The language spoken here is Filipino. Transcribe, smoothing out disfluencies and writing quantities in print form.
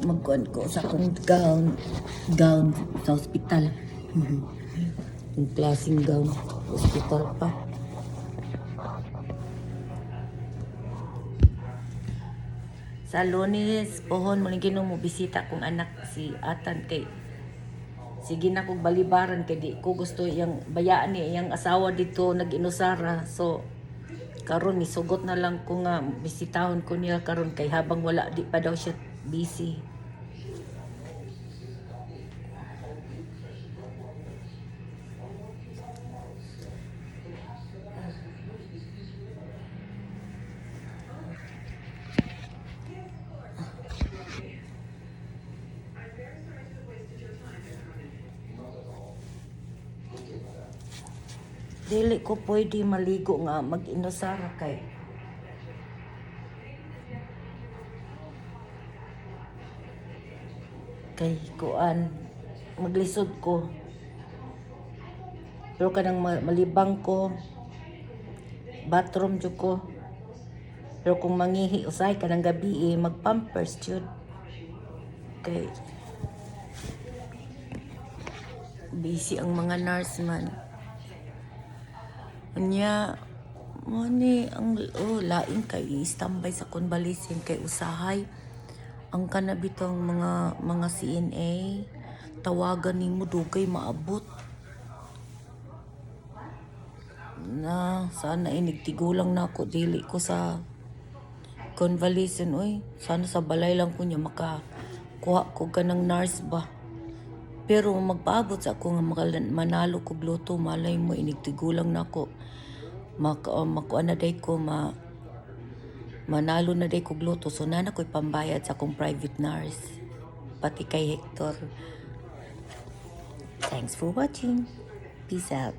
magkuhan ko sa akong gown sa ospital. Yung klaseng gown, ospital pa. Sa Lunes, pohon mo mo bisita kong anak si Atan kay sige na kong balibaran kay di ko gusto yang bayaan ni yang asawa dito nag-inusara. So karon misugot na lang ko nga bisitahon ko niya karon kay habang wala di pa daw siya busy. Dili ko pwede maligo nga mag-inusara kay kuan maglisod ko. Pero kanang malibang ko bathroom jud ko. Pero kung mangihi usay kanang gabi magpampers jud. Kay busy ang mga nurse man. Anya mo ni ang laing kay standby sa convalescent kay usahay ang kanabitong mga CNA tawagan nimo dugay maabot na sana inigtigulang na ako dili ko sa convalescent sana sa balay lang ko niya makakuha ko ganang nurse ba. Pero magpaabot sa ako nga manalo ko loto malay mo inigtigulang na ako makuha na day ko manalo na day ko loto so nana ko'y pambayad sa akong private nurse pati kay Hector. Thanks for watching. Peace out.